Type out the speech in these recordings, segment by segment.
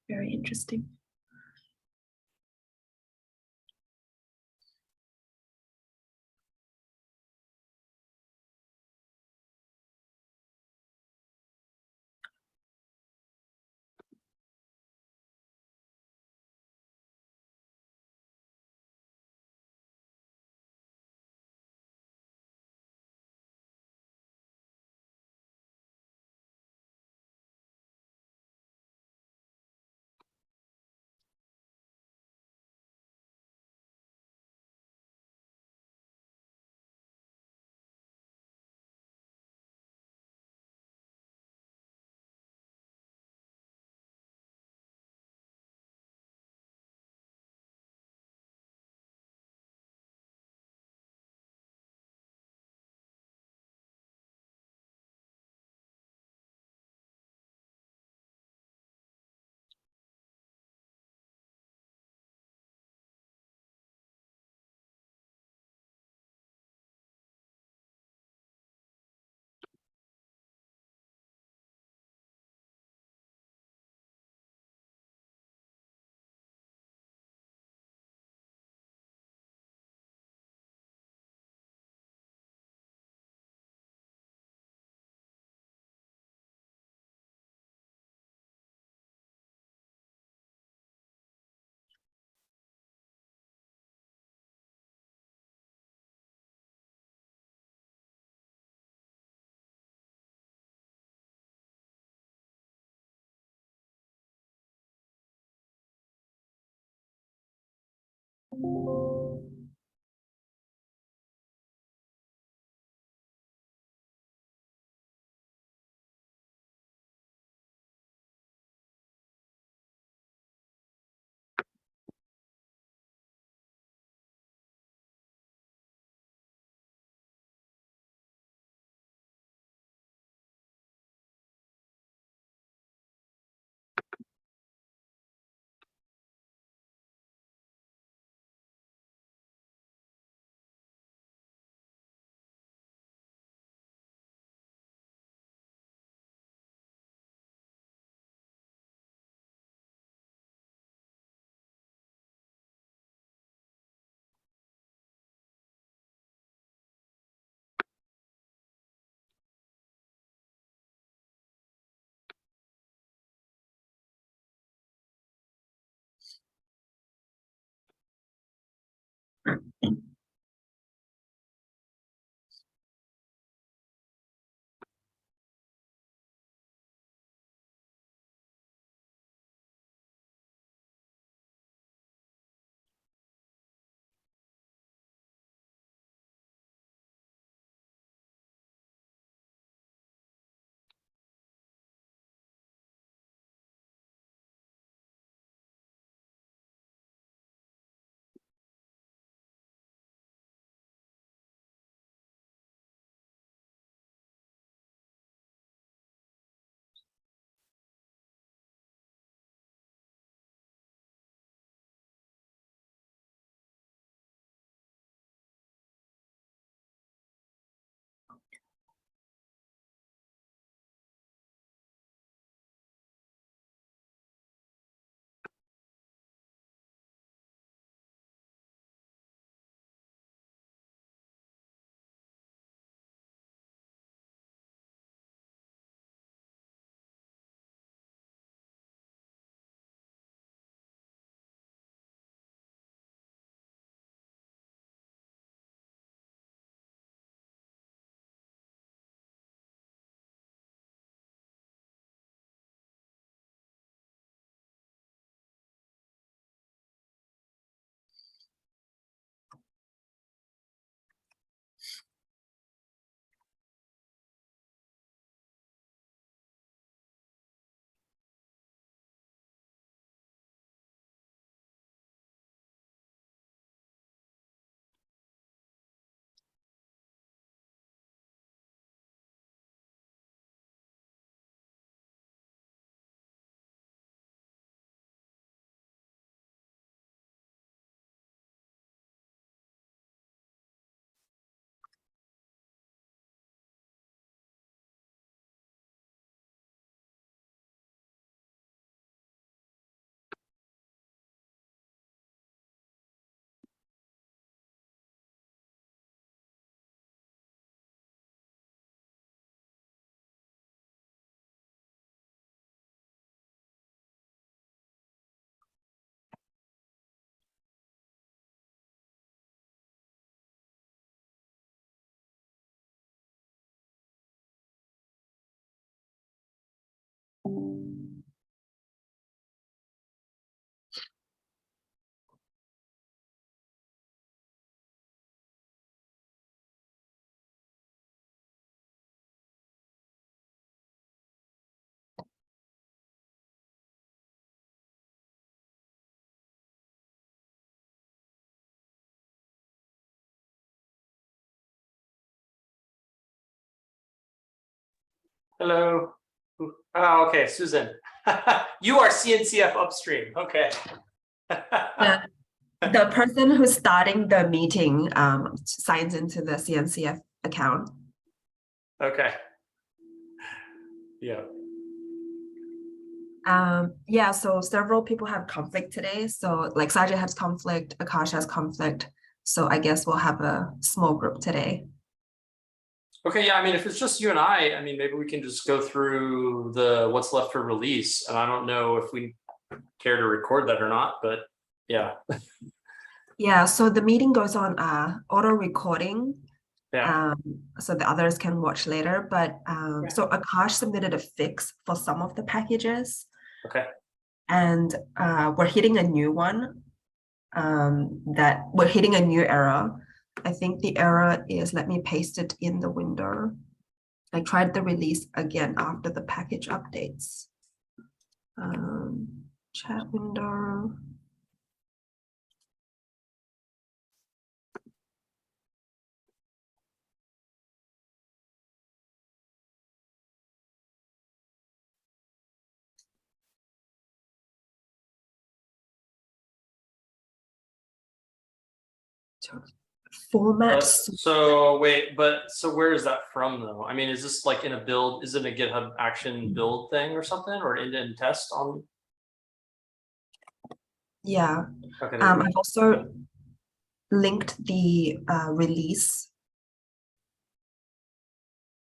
Very interesting. Hello. Oh, okay, Susan. You are CNCF upstream. Okay. The person who's starting the meeting signs into the CNCF account. Okay. Yeah. Yeah, so several people have conflict today. So like Sajid has conflict, Akash has conflict. So I guess we'll have a small group today. Okay, yeah, I mean, if it's just you and I mean, maybe we can just go through the what's left for release. And I don't know if we care to record that or not, but yeah. Yeah, so the meeting goes on auto recording. Yeah. So the others can watch later. But Yeah. so Akash submitted a fix for some of the packages. Okay. And we're hitting a new one that we're hitting a new error. I think the error is, let me paste it in the window. I tried the release again after the package updates. Chat window. Format. So wait, but so where is that from though? I mean, is this like in a build? Is it a GitHub action build thing or something, or an end test on? Yeah. Okay. I've also linked the release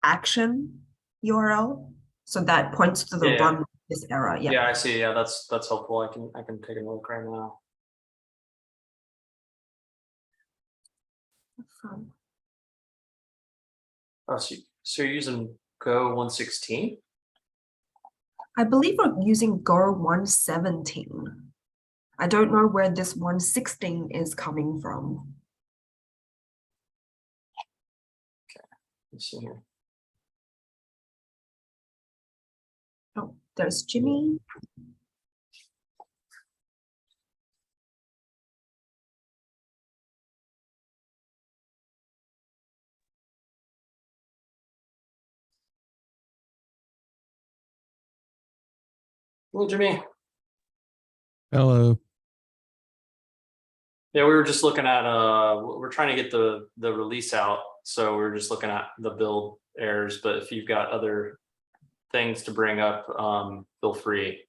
action URL, so that points to the run this error. Yeah, I see. Yeah, that's helpful. I can take a look right now. Oh, so you're using Go 116? I believe we're using Go 117. I don't know where this 116 is coming from. Okay, let's see here. Oh, there's Jimmy. Hello, Jimmy. Hello. Yeah, we were just looking at we're trying to get the release out, so we were just looking at the build errors. But if you've got other things to bring up, feel free.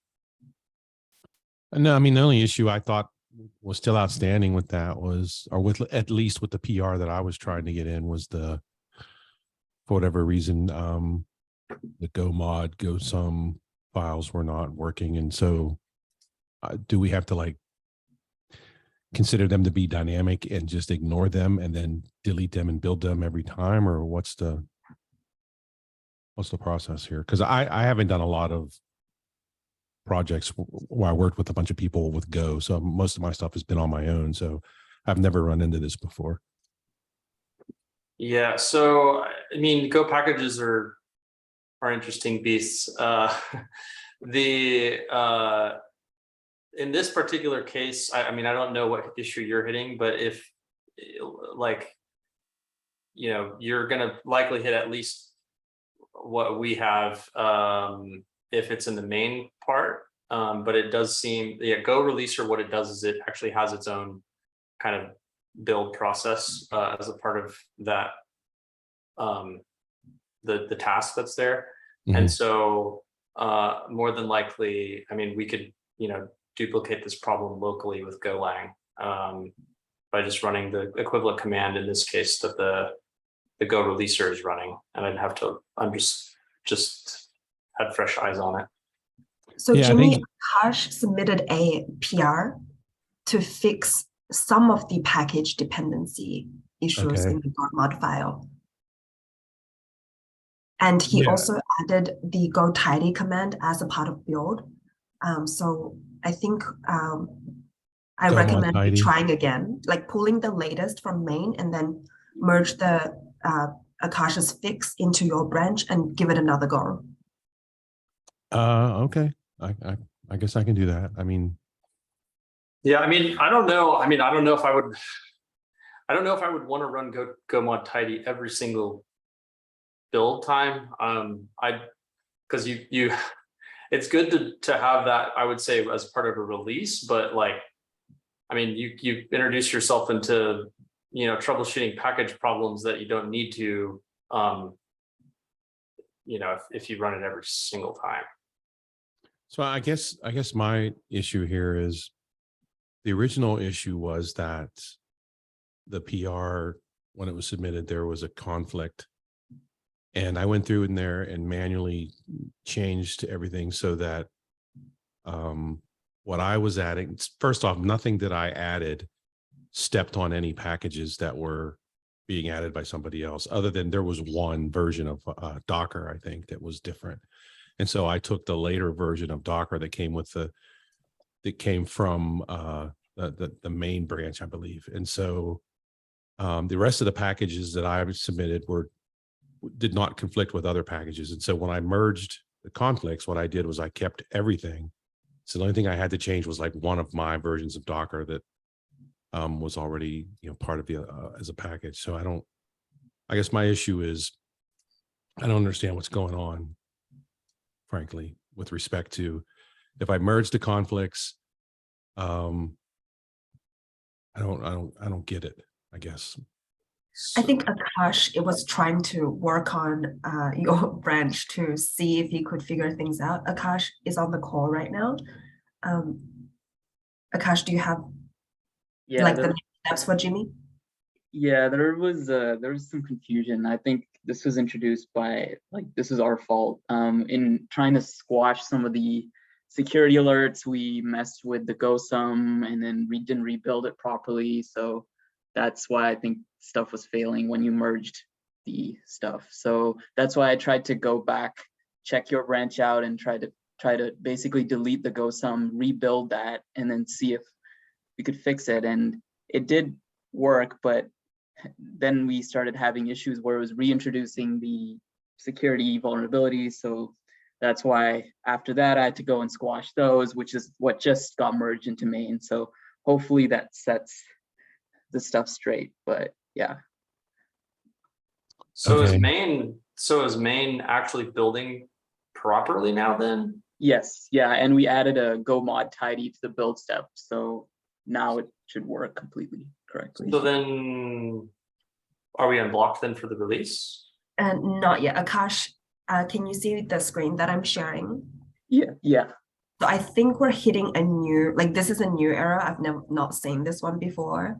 No, I mean, the only issue I thought was still outstanding with that was, or with at least with the PR that I was trying to get in, was the, for whatever reason, the go some files were not working. And so do we have to like consider them to be dynamic and just ignore them and then delete them and build them every time? Or what's the process here? Because I haven't done a lot of projects where I worked with a bunch of people with Go. So most of my stuff has been on my own. So I've never run into this before. Yeah, so I mean, Go packages are interesting beasts. In this particular case, I mean, I don't know what issue you're hitting, but if like, you know, you're gonna likely hit at least what we have if it's in the main part. But it does seem, yeah, Go releaser, what it does is it actually has its own kind of build process as a part of that the task that's there. Mm-hmm. And so more than likely, I mean, we could, you know, duplicate this problem locally with Golang by just running the equivalent command in this case that the Go releaser is running, and I'd have to just had fresh eyes on it. So yeah, Jimmy, Akash submitted a PR to fix some of the package dependency issues in the .mod file. And he also added the go tidy command as a part of build. So I think I recommend trying again, like pulling the latest from main and then merge the Akash's fix into your branch and give it another go. Okay. I guess I can do that. I mean, yeah, I mean, I don't know. I mean, I don't know if I would want to run go mod tidy every single build time. because you it's good to have that, I would say, as part of a release, but like, I mean, you introduce yourself into, troubleshooting package problems that you don't need to, if you run it every single time. So I guess my issue here is the original issue was that the PR, when it was submitted, there was a conflict. And I went through in there and manually changed everything so that what I was adding, first off, nothing that I added stepped on any packages that were being added by somebody else, other than there was one version of Docker, I think, that was different. And so I took the later version of Docker that came with that came from the main branch, I believe. And so the rest of the packages that I submitted did not conflict with other packages. And so when I merged the conflicts, what I did was I kept everything. So the only thing I had to change was like one of my versions of Docker that was already, part of the as a package. So I guess my issue is I don't understand what's going on, frankly, with respect to if I merge the conflicts. I don't get it, I guess. I think Akash, it was trying to work on your branch to see if he could figure things out. Akash is on the call right now. Akash, do you have the next steps for Jimmy? Yeah, there was some confusion. I think this was introduced by, this is our fault. In trying to squash some of the security alerts, we messed with the GoSum and then we didn't rebuild it properly. So that's why I think stuff was failing when you merged the stuff. So that's why I tried to go back, check your branch out, and try to basically delete the GoSum, rebuild that, and then see if we could fix it. And it did work, but then we started having issues where it was reintroducing the security vulnerabilities. So that's why after that I had to go and squash those, which is what just got merged into main. So hopefully that sets the stuff straight, but yeah. So Okay. is main actually building properly now then? Yes, yeah, and we added a go mod tidy to the build step, so now it should work completely correctly. So then are we unblocked then for the release? And not yet. Akash, can you see the screen that I'm sharing? Yeah. So I think we're hitting a new, this is a new era. I've not seen this one before.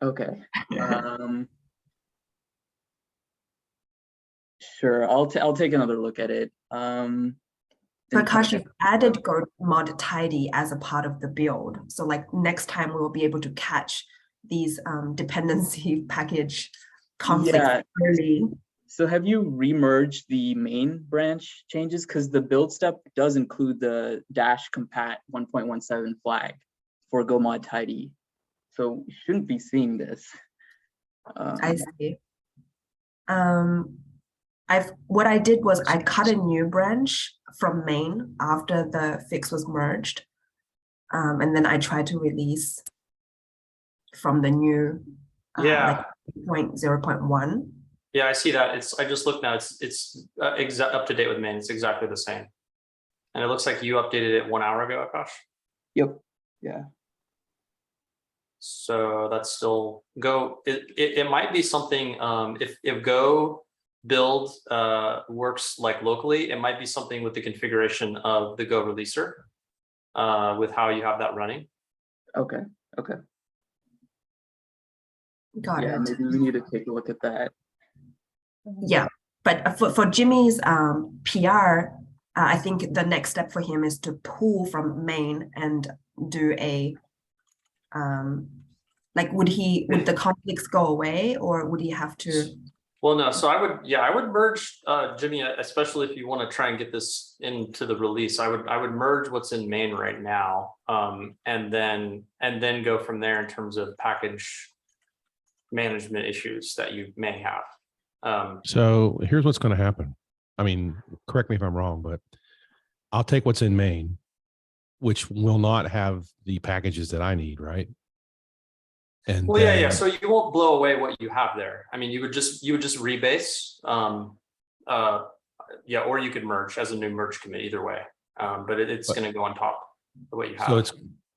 Okay. Sure, I'll take another look at it. Prakash, you've added go mod tidy as a part of the build. So next time we will be able to catch these dependency package conflicts early. So have you remerged the main branch changes? Because the build step does include the -compat 1.17 flag for go mod tidy. So you shouldn't be seeing this. I see. What I did was I cut a new branch from main after the fix was merged. And then I tried to release from the new 0.1. Yeah, I see that. I just looked now. It's up to date with main. It's exactly the same. And it looks like you updated it 1 hour ago, Akash. Yep. Yeah. So that's still Go. It might be something. If Go build works locally, it might be something with the configuration of the Go releaser, with how you have that running. Okay. Got it. Maybe we need to take a look at that. Yeah, but for Jimmy's PR, I think the next step for him is to pull from main and do a would the conflicts go away, or would he have to? Well, no. So I would merge Jimmy, especially if you want to try and get this into the release. I would merge what's in main right now, and then go from there in terms of package management issues that you may have. So here's what's going to happen. I mean, correct me if I'm wrong, but I'll take what's in main, which will not have the packages that I need, right? And Well, yeah, then, yeah. So you won't blow away what you have there. I mean, you would just rebase. Yeah, or you could merge as a new merge commit either way. But it's going to go on top of what you have. so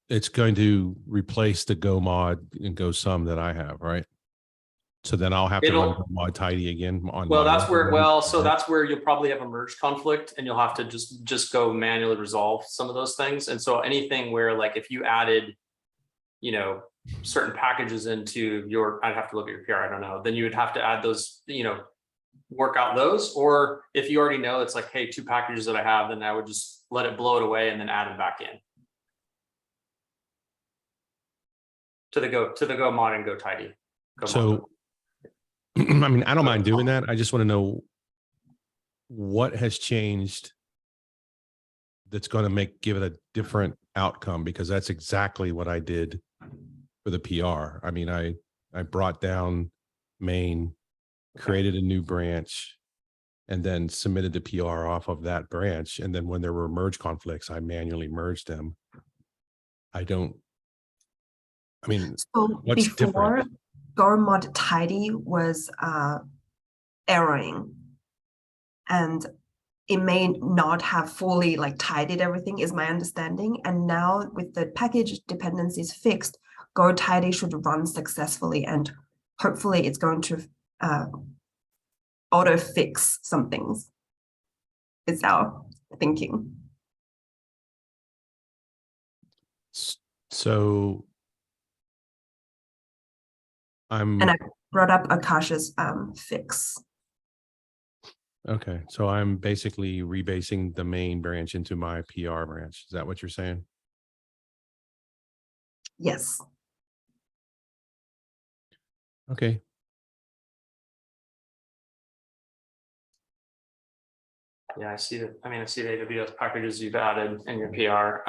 it's going to replace the Go mod and Go sum that I have, right? So then I'll have to run Go mod tidy again on. Well, that's where, so that's where you'll probably have a merge conflict and you'll have to just go manually resolve some of those things. And so anything where like, if you added, you know, certain packages into your, I'd have to look at your PR, I don't know, then you would have to add those, you know, work out those. Or if you already know, it's like, hey, 2 packages that I have, then I would just let it blow it away and then add them back in. To the Go mod and Go tidy. So, I mean, I don't mind doing that. I just want to know what has changed that's going to give it a different outcome, because that's exactly what I did for the PR. I mean, I brought down main, created a new branch, and then submitted the PR off of that branch. And then when there were merge conflicts, I manually merged them. I mean, so what's before different? Go mod tidy was erroring, and it may not have fully like tidied everything, is my understanding. And now with the package dependencies fixed, Go tidy should run successfully, and hopefully it's going to auto fix some things. It's our thinking. So And I brought up Akash's fix. okay, so I'm basically rebasing the main branch into my PR branch. Is that what you're saying? Yes. Okay. Yeah, I see that. I mean, I see the AWS packages you've added in your PR.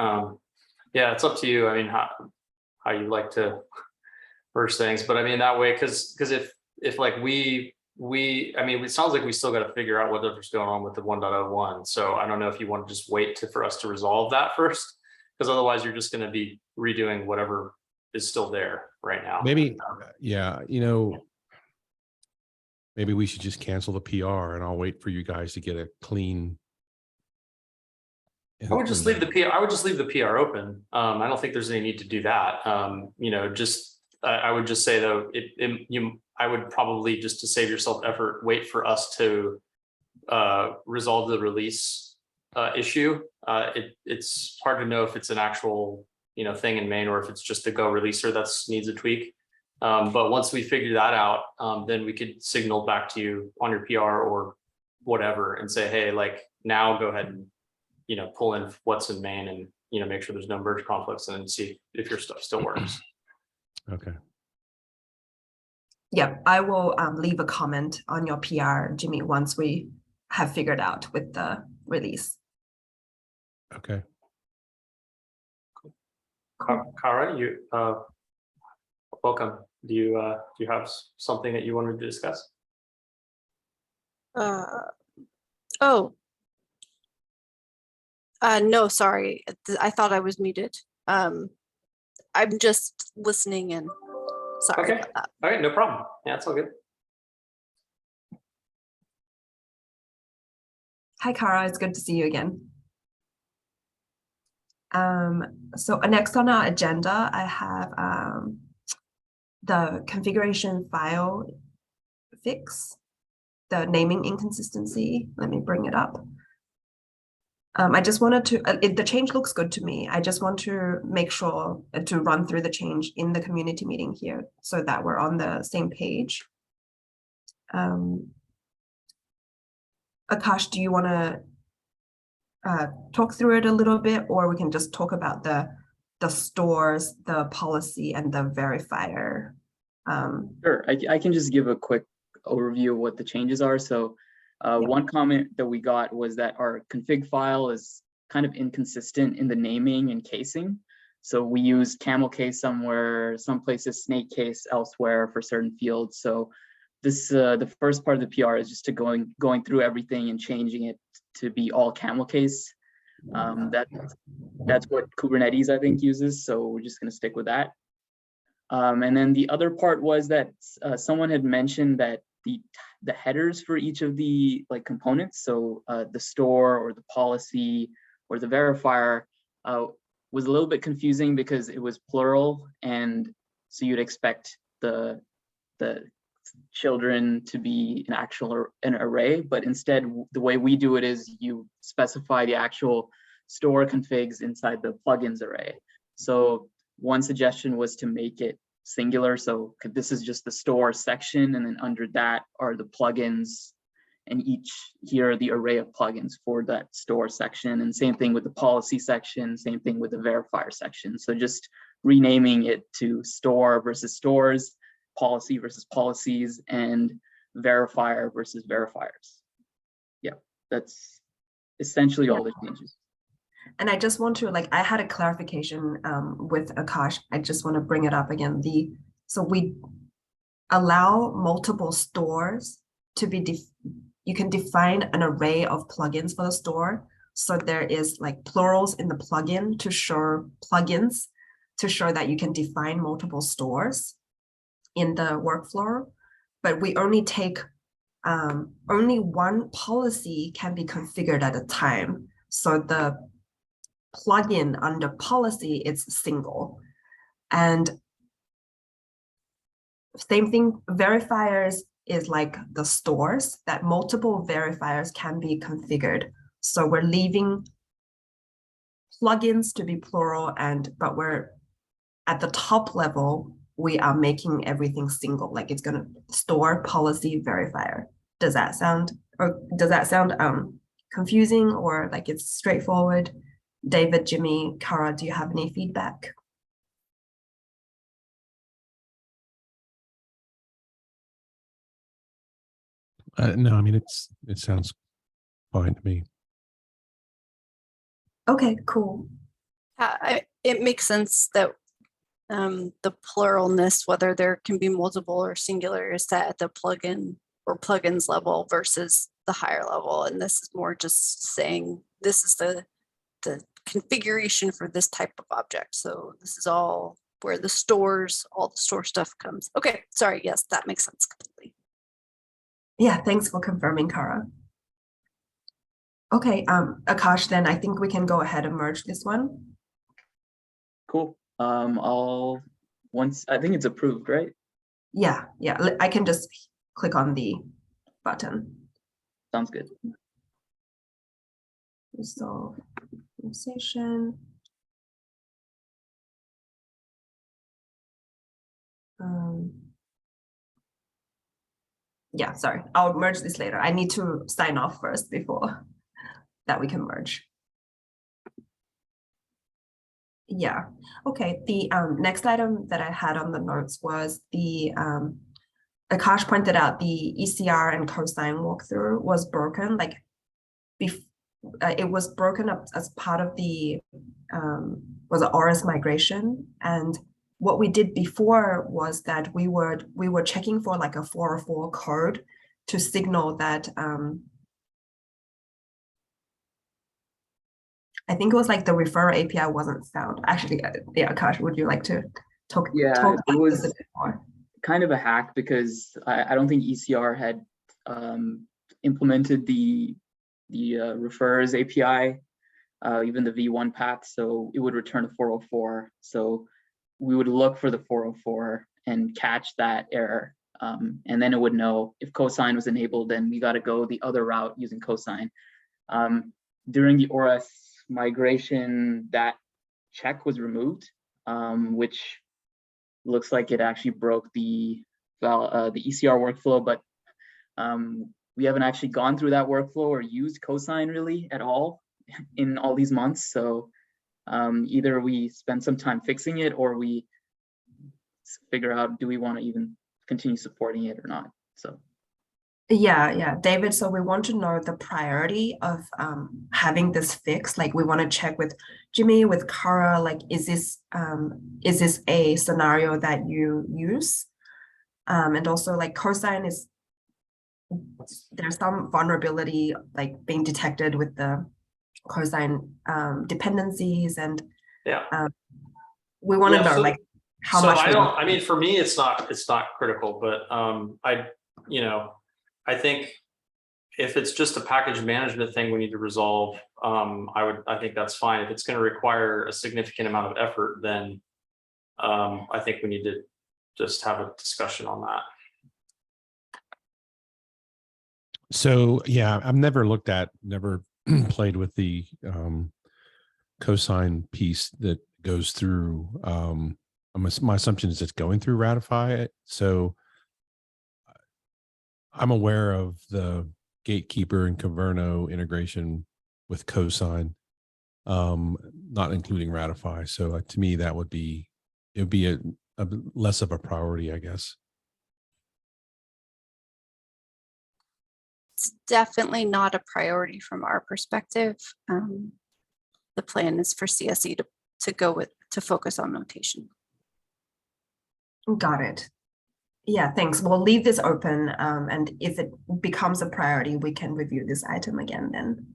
Yeah, it's up to you. I mean, how you like to merge things, but I mean that way, because if like we I mean, it sounds like we still got to figure out whatever's going on with the 1.01. So I don't know if you want to just wait for us to resolve that first, because otherwise you're just going to be redoing whatever is still there right now. Maybe, yeah, you know, maybe we should just cancel the PR and I'll wait for you guys to get a clean. I would just leave the PR. I would just leave the PR open. I don't think there's any need to do that. You know, just I would just say though, I would probably, just to save yourself effort, wait for us to resolve the release issue. It's hard to know if it's an actual, you know, thing in main, or if it's just a Go releaser that needs a tweak. But once we figure that out, then we could signal back to you on your PR or whatever and say, hey, like now go ahead and, you know, pull in what's in main and, you know, make sure there's no merge conflicts and then see if your stuff still works. Okay. Yeah, I will leave a comment on your PR, Jimmy, once we have figured out with the release. Okay. Kara, you welcome. Do you have something that you wanted to discuss? No, sorry. I thought I was muted. I'm just listening and sorry about that. All right, no problem. Yeah, it's all good. Hi, Kara. It's good to see you again. So next on our agenda, I have the configuration file fix, the naming inconsistency. Let me bring it up. I just wanted to, the change looks good to me. I just want to make sure to run through the change in the community meeting here so that we're on the same page. Akash, do you want to talk through it a little bit, or we can just talk about the stores, the policy, and the verifier? Sure, I can just give a quick overview of what the changes are. So one comment that we got was that our config file is kind of inconsistent in the naming and casing. So we use camel case somewhere, some places snake case elsewhere for certain fields. So this the first part of the PR is just to going through everything and changing it to be all camel case. That's what Kubernetes I think uses. So we're just going to stick with that. And then the other part was that someone had mentioned that the headers for each of the like components, so the store or the policy or the verifier, was a little bit confusing because it was plural, and so you'd expect the children to be an array, but instead the way we do it is you specify the actual store configs inside the plugins array. So one suggestion was to make it singular, so this is just the store section, and then under that are the plugins, and here are the array of plugins for that store section, and same thing with the policy section, same thing with the verifier section. So just renaming it to store versus stores, policy versus policies, and verifier versus verifiers. Yeah, that's essentially all the changes. And I just want to, like, I had a clarification with Akash. I just want to bring it up again. So we allow multiple stores to be, you can define an array of plugins for the store. So there is like plurals in the plugin to show plugins to show that you can define multiple stores in the workflow. But we only take, only one policy can be configured at a time. So the plugin under policy, it's single. And same thing, verifiers is like the stores that multiple verifiers can be configured. So we're leaving plugins to be plural, but we're at the top level, we are making everything single, like it's gonna store policy verifier. Does that sound confusing, or like it's straightforward? David, Jimmy, Kara, do you have any feedback? No, I mean, it sounds fine to me. Okay, cool. It makes sense that the pluralness, whether there can be multiple or singular, is set at the plugin or plugins level versus the higher level. And this is more just saying this is the configuration for this type of object. So this is all where the stores, all the store stuff comes. Okay, sorry. Yes, that makes sense completely. Yeah, thanks for confirming, Kara. Okay, Akash, then I think we can go ahead and merge this one. Cool. Once I think it's approved, right? Yeah, I can just click on the button. Sounds good. Resolve conversation. Yeah, sorry, I'll merge this later. I need to sign off first before that we can merge. Yeah, okay, the next item that I had on the notes was the Akash pointed out the ECR and cosine walkthrough was broken, like it was broken up as part of the was an ORIS migration. And what we did before was that we were checking for like a 404 code to signal that I think it was like the referrer API wasn't found. Actually, yeah, Akash, would you like to talk? Yeah, talk it was this a bit more? Kind of a hack because I don't think ECR had implemented the referrers API, even the V1 path, so it would return a 404. So we would look for the 404 and catch that error, and then it would know if cosine was enabled, then we got to go the other route using cosine. During the ORIS migration, that check was removed, which looks like it actually broke the ECR workflow, but we haven't actually gone through that workflow or used cosine really at all in all these months. So either we spend some time fixing it or we figure out, do we want to even continue supporting it or not? So yeah, David, so we want to know the priority of having this fixed. Like we want to check with Jimmy, with Kara, like is this a scenario that you use? And also like cosine is, there's some vulnerability like being detected with the cosine dependencies, and yeah, we want to know so, like how So much? I mean, for me, it's not critical, but I think if it's just a package management thing we need to resolve, I think that's fine. If it's going to require a significant amount of effort, then I think we need to just have a discussion on that. So yeah, I've never played with the cosine piece that goes through. My assumption is it's going through Ratify. So I'm aware of the Gatekeeper and Caverno integration with cosine, not including Ratify. So to me, it would be a less of a priority, I guess. It's definitely not a priority from our perspective. The plan is for CSE to focus on notation. Got it. Yeah, thanks. We'll leave this open, and if it becomes a priority, we can review this item again then.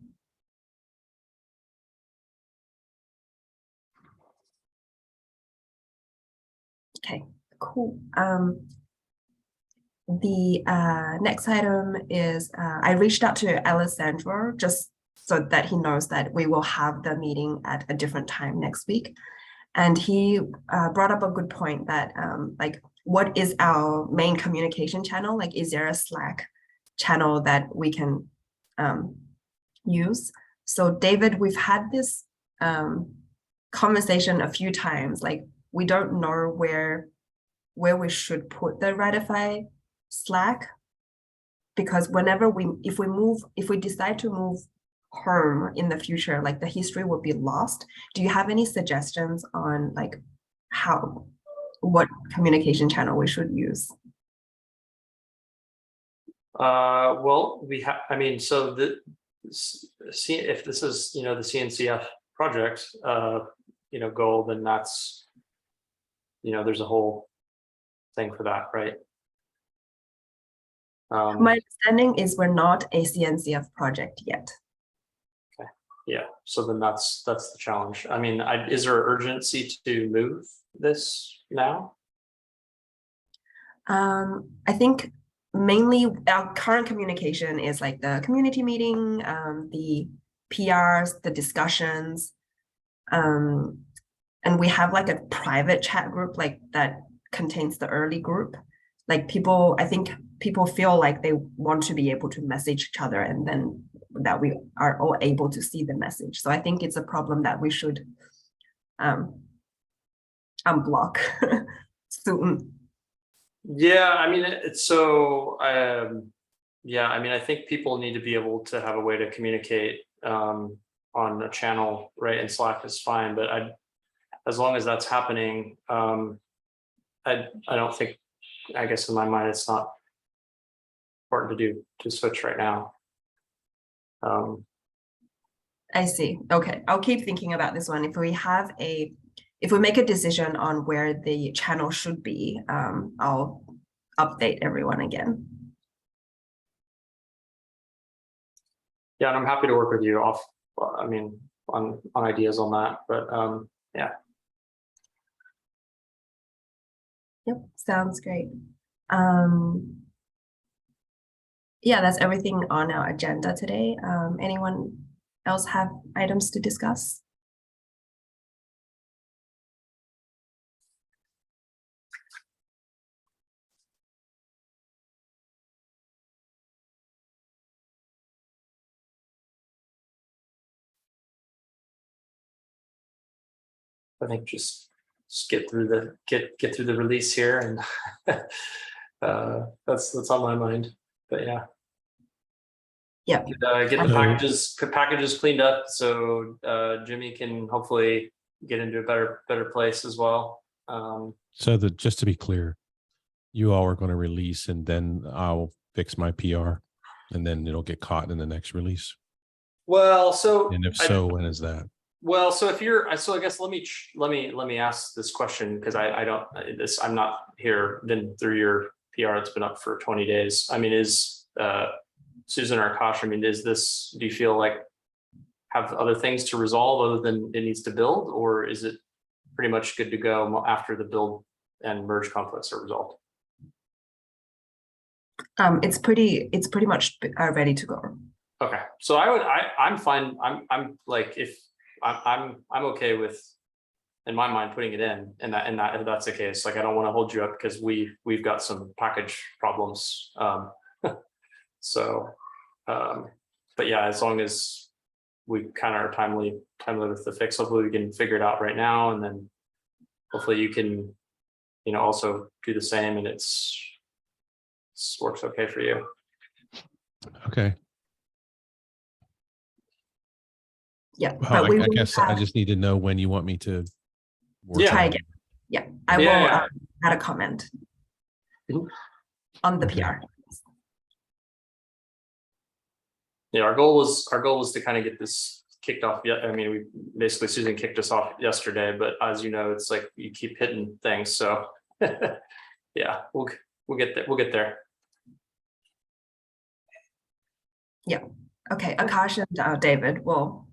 Okay, cool. The next item is I reached out to Alessandro just so that he knows that we will have the meeting at a different time next week. And he brought up a good point that like, what is our main communication channel? Like, is there a Slack channel that we can use? So David, we've had this conversation a few times. Like, we don't know where we should put the Ratify Slack, because whenever if we decide to move home in the future, like the history will be lost. Do you have any suggestions on like what communication channel we should use? Well, we have, I mean, so if this is, the CNCF project, goal, then that's, there's a whole thing for that, right? My understanding is we're not a CNCF project yet. Okay. Yeah. So then that's the challenge. I mean, is there urgency to move this now? I think mainly our current communication is like the community meeting, the PRs, the discussions, and we have like a private chat group like that contains the early group. Like I think people feel like they want to be able to message each other, and then that we are all able to see the message. So I think it's a problem that we should unblock soon. Yeah, I mean, yeah, I mean, I think people need to be able to have a way to communicate on a channel, right? And Slack is fine, but as long as that's happening, I don't think, I guess in my mind, it's not important to switch right now. I see. Okay, I'll keep thinking about this one. If we make a decision on where the channel should be, I'll update everyone again. Yeah, and I'm happy to work with you on ideas on that, but yeah. Yep, sounds great. Yeah, that's everything on our agenda today. Anyone else have items to discuss? I think just get through the release here, and that's on my mind. But yeah. Yeah. Get the packages cleaned up so Jimmy can hopefully get into a better place as well. So just to be clear, you all are going to release, and then I'll fix my PR, and then it'll get caught in the next release. Well, so and if so, when is that? Well, so I guess let me ask this question, because I'm not here. Been through your PR. It's been up for 20 days. I mean, is Susan or Akash, I mean, do you feel like have other things to resolve other than it needs to build, or is it pretty much good to go after the build merge conflicts are resolved. It's pretty much ready to go. Okay, so I'm fine. I'm like, if I'm okay with, in my mind, putting it in, and if that's the case, like, I don't want to hold you up because we've got some package problems. So, but yeah, as long as we kind of are timely with the fix, hopefully we can figure it out right now, and then hopefully you can, also do the same, and it's works okay for you. Okay. Yeah, Well, but we I will guess I just need to know when you want me to work Yeah. try on it. again. Yeah, I Yeah, will yeah. add a comment on the Okay. PR. Yeah, our goal was to kind of get this kicked off. Yeah, I mean, basically Susan kicked us off yesterday, but as you know, it's like you keep hitting things. So yeah, we'll get there. We'll get there. Yeah. Okay, Akash and David will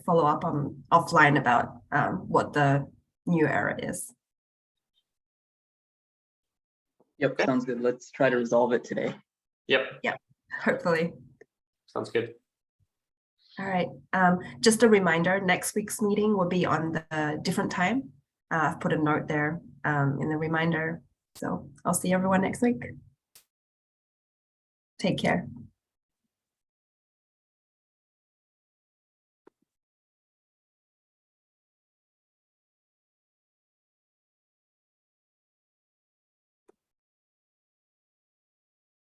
follow up on offline about what the new error is. Yep, Okay. sounds good. Let's try to resolve it today. Yep, Hopefully. sounds good. All right. Just a reminder, next week's meeting will be on the different time. I've put a note there in the reminder. So I'll see everyone next week. Take care.